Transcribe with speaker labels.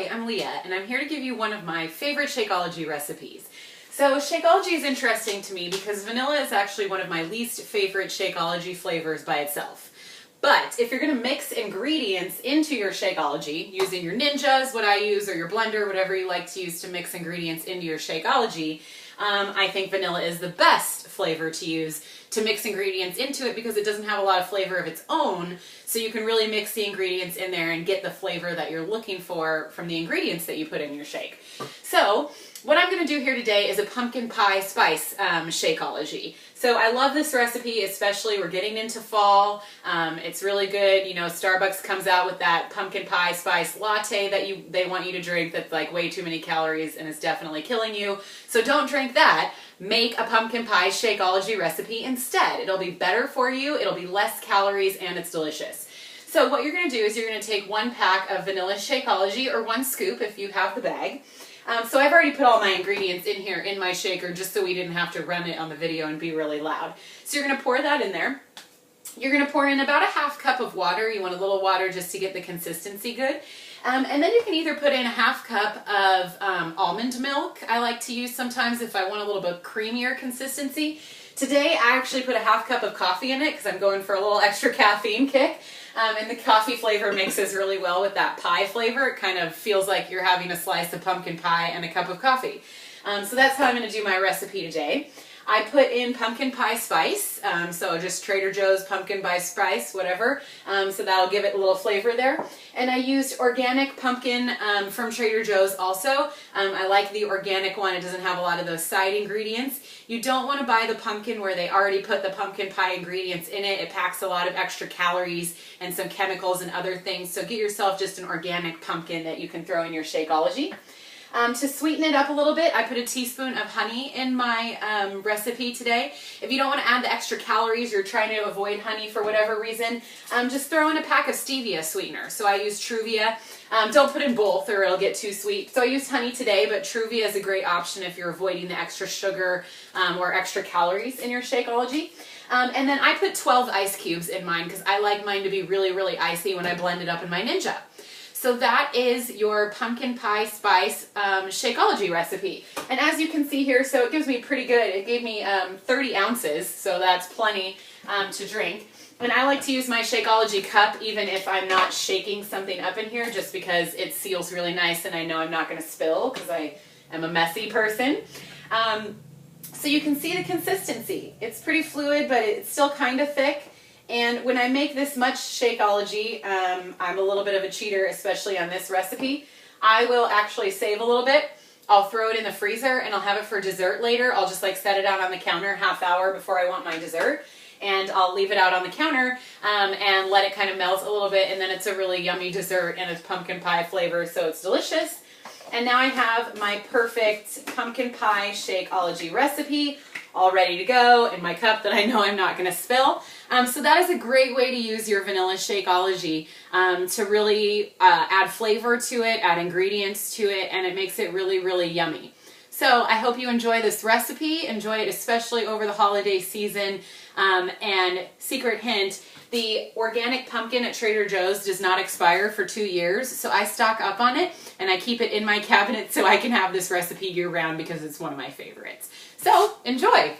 Speaker 1: Hi, I'm Leah, and I'm here to give you one of my favorite Shakeology recipes. So Shakeology is interesting to me because vanilla is actually one of my least favorite Shakeology flavors by itself. But if you're going to mix ingredients into your Shakeology, using your Ninjas, what I use, or your blender, whatever you like to use to mix ingredients into your Shakeology, I think vanilla is the best flavor to use to mix ingredients into it because it doesn't have a lot of flavor of its own, so you can really mix the ingredients in there and get the flavor that you're looking for from the ingredients that you put in your shake. So what I'm going to do here today is a pumpkin pie spice Shakeology. So I love this recipe, especially we're getting into fall. It's really good. You know, Starbucks comes out with that pumpkin pie spice latte that they want you to drink that's like way too many calories and is definitely killing you. So don't drink that. Make a pumpkin pie Shakeology recipe instead. It'll be better for you, it'll be less calories, and it's delicious. So what you're going to do is you're going to take 1 pack of vanilla Shakeology, or 1 scoop if you have the bag. So I've already put all my ingredients in here in my shaker just so we didn't have to run it on the video and be really loud. So you're going to pour that in there. You're going to pour in about a 1/2 cup of water. You want a little water just to get the consistency good. And then you can either put in a 1/2 cup of almond milk. I like to use sometimes if I want a little bit creamier consistency. Today I actually put a 1/2 cup of coffee in it because I'm going for a little extra caffeine kick. And the coffee flavor mixes really well with that pie flavor. It kind of feels like you're having a slice of pumpkin pie and a cup of coffee. So that's how I'm going to do my recipe today. I put in pumpkin pie spice, so just Trader Joe's pumpkin pie spice, whatever, so that'll give it a little flavor there. And I used organic pumpkin from Trader Joe's also. I like the organic one. It doesn't have a lot of those side ingredients. You don't want to buy the pumpkin where they already put the pumpkin pie ingredients in it. It packs a lot of extra calories and some chemicals and other things, so get yourself just an organic pumpkin that you can throw in your Shakeology. To sweeten it up a little bit, I put a teaspoon of honey in my recipe today. If you don't want to add the extra calories, you're trying to avoid honey for whatever reason, just throw in a pack of stevia sweetener. So I use Truvia. Don't put in both or it'll get too sweet. So I used honey today, but Truvia is a great option if you're avoiding the extra sugar or extra calories in your Shakeology. And then I put 12 ice cubes in mine because I like mine to be really, really icy when I blend it up in my Ninja. So that is your pumpkin pie spice Shakeology recipe. And as you can see here, so it gives me pretty good. It gave me 30 ounces, so that's plenty to drink. And I like to use my Shakeology cup even if I'm not shaking something up in here, just because it seals really nice and I know I'm not going to spill because I am a messy person. So you can see the consistency. It's pretty fluid, but it's still kind of thick. And when I make this much Shakeology, I'm a little bit of a cheater, especially on this recipe. I will actually save a little bit. I'll throw it in the freezer and I'll have it for dessert later. I'll just like set it out on the counter 1/2 hour before I want my dessert. And I'll leave it out on the counter and let it kind of melt a little bit. And then it's a really yummy dessert and it's pumpkin pie flavor, so it's delicious. And now I have my perfect pumpkin pie Shakeology recipe all ready to go in my cup that I know I'm not going to spill. So that is a great way to use your vanilla Shakeology to really add flavor to it, add ingredients to it, and it makes it really, really yummy. So I hope you enjoy this recipe. Enjoy it especially over the holiday season. And secret hint, the organic pumpkin at Trader Joe's does not expire for 2 years, so I stock up on it and I keep it in my cabinet so I can have this recipe year-round because it's one of my favorites. So enjoy!